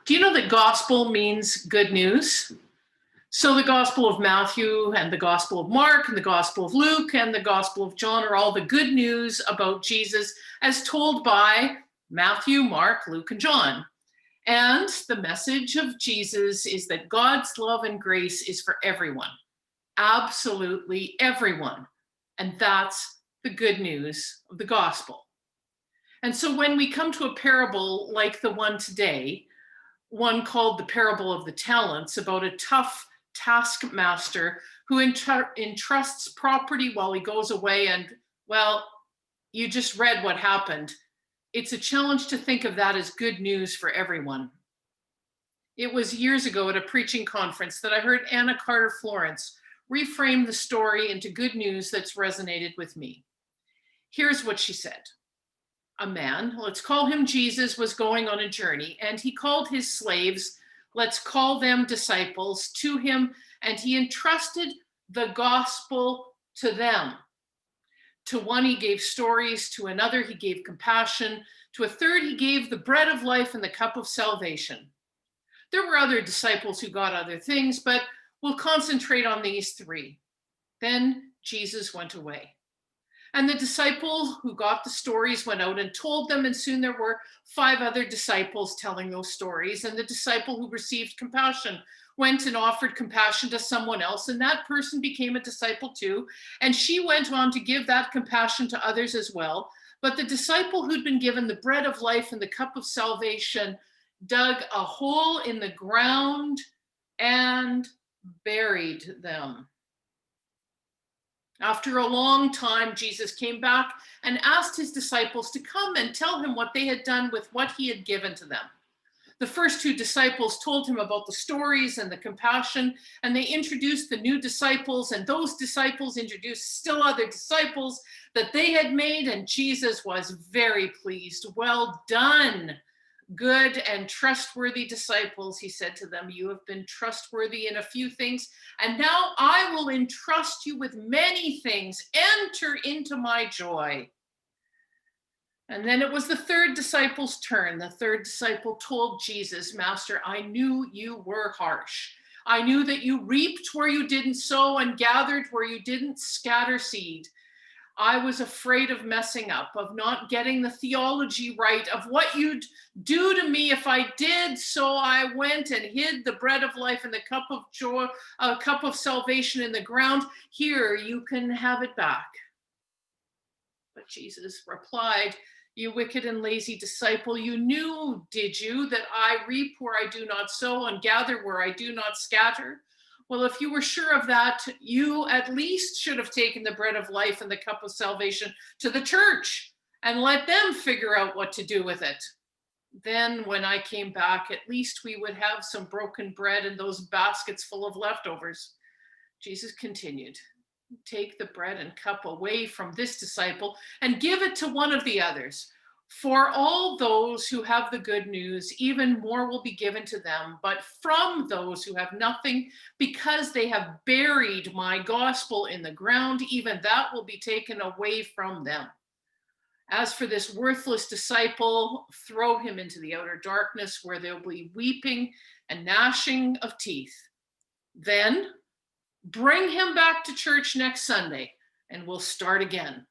Do you know that gospel means good news? So the Gospel of Matthew and the Gospel of Mark and the Gospel of Luke and the Gospel of John are all the good news about Jesus as told by Matthew, Mark, Luke, and John. And the message of Jesus is that God's love and grace is for everyone, absolutely everyone. And that's the good news of the gospel. And so when we come to a parable like the one today, one called the parable of the talents, about a tough taskmaster who entrusts property while he goes away, and well, you just read what happened. It's a challenge to think of that as good news for everyone. It was years ago at a preaching conference that I heard Anna Carter Florence reframe the story into good news that's resonated with me. Here's what she said. A man, let's call him Jesus, was going on a journey, and he called his slaves, let's call them disciples, to him, and he entrusted the gospel to them. To one he gave stories, to another he gave compassion, to a third he gave the bread of life and the cup of salvation. There were other disciples who got other things, but we'll concentrate on these three. Then Jesus went away. And the disciple who got the stories went out and told them, and soon there were 5 other disciples telling those stories. And the disciple who received compassion went and offered compassion to someone else, and that person became a disciple too. And she went on to give that compassion to others as well. But the disciple who'd been given the bread of life and the cup of salvation dug a hole in the ground and buried them. After a long time, Jesus came back and asked his disciples to come and tell him what they had done with what he had given to them. The first 2 disciples told him about the stories and the compassion, and they introduced the new disciples, and those disciples introduced still other disciples that they had made, and Jesus was very pleased. Well done, good and trustworthy disciples, he said to them. You have been trustworthy in a few things, and now I will entrust you with many things. Enter into my joy. And then it was the 3rd disciple's turn. The 3rd disciple told Jesus, Master, I knew you were harsh. I knew that you reaped where you didn't sow and gathered where you didn't scatter seed. I was afraid of messing up, of not getting the theology right, of what you'd do to me if I did. So I went and hid the bread of life and the cup of joy, a cup of salvation in the ground. Here, you can have it back. But Jesus replied, you wicked and lazy disciple, you knew, did you, that I reap where I do not sow and gather where I do not scatter? Well, if you were sure of that, you at least should have taken the bread of life and the cup of salvation to the church and let them figure out what to do with it. Then when I came back, at least we would have some broken bread and those baskets full of leftovers. Jesus continued, take the bread and cup away from this disciple and give it to one of the others. For all those who have the good news, even more will be given to them. But from those who have nothing, because they have buried my gospel in the ground, even that will be taken away from them. As for this worthless disciple, throw him into the outer darkness where there will be weeping and gnashing of teeth. Then bring him back to church next Sunday and we'll start again.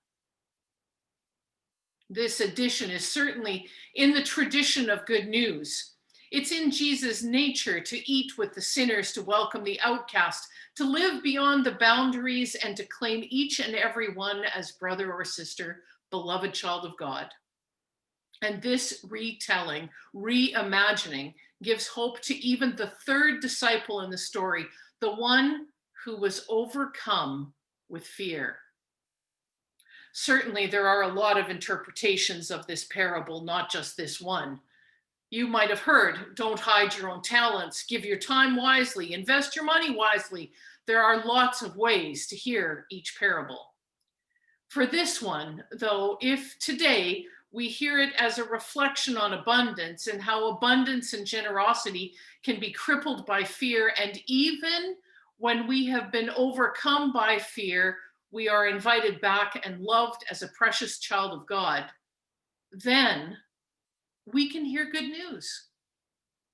This addition is certainly in the tradition of good news. It's in Jesus' nature to eat with the sinners, to welcome the outcast, to live beyond the boundaries, and to claim each and every one as brother or sister, beloved child of God. And this retelling, reimagining, gives hope to even the 3rd disciple in the story, the one who was overcome with fear. Certainly, there are a lot of interpretations of this parable, not just this one. You might have heard, don't hide your own talents, give your time wisely, invest your money wisely. There are lots of ways to hear each parable. For this one, though, if today we hear it as a reflection on abundance and how abundance and generosity can be crippled by fear, and even when we have been overcome by fear, we are invited back and loved as a precious child of God, then we can hear good news.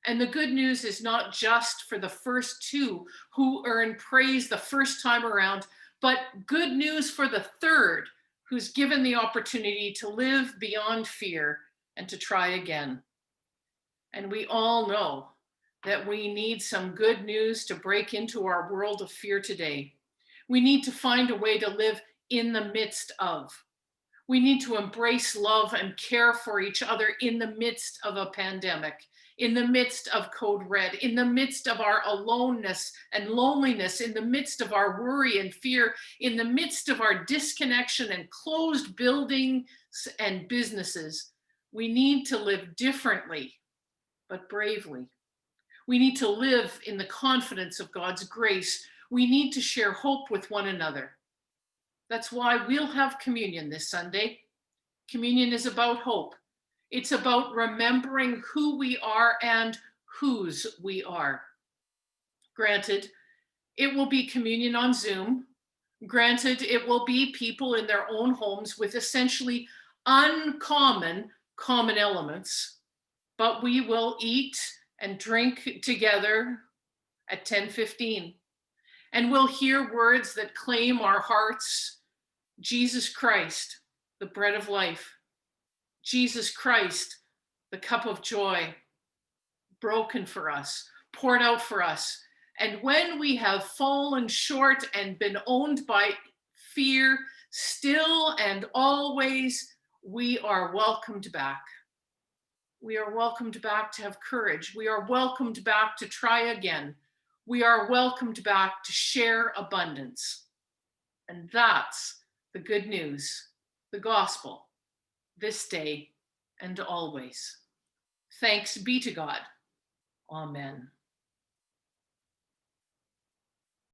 And the good news is not just for the first two who earn praise the first time around, but good news for the third who's given the opportunity to live beyond fear and to try again. And we all know that we need some good news to break into our world of fear today. We need to find a way to live in the midst of. We need to embrace love and care for each other in the midst of a pandemic, in the midst of code red, in the midst of our aloneness and loneliness, in the midst of our worry and fear, in the midst of our disconnection and closed buildings and businesses. We need to live differently, but bravely. We need to live in the confidence of God's grace. We need to share hope with one another. That's why we'll have communion this Sunday. Communion is about hope. It's about remembering who we are and whose we are. Granted, it will be communion on Zoom. Granted, it will be people in their own homes with essentially uncommon common elements, but we will eat and drink together at 10:15. And we'll hear words that claim our hearts. Jesus Christ, the bread of life. Jesus Christ, the cup of joy, broken for us, poured out for us. And when we have fallen short and been owned by fear, still and always, we are welcomed back. We are welcomed back to have courage. We are welcomed back to try again. We are welcomed back to share abundance. And that's the good news, the gospel, this day and always. Thanks be to God. Amen.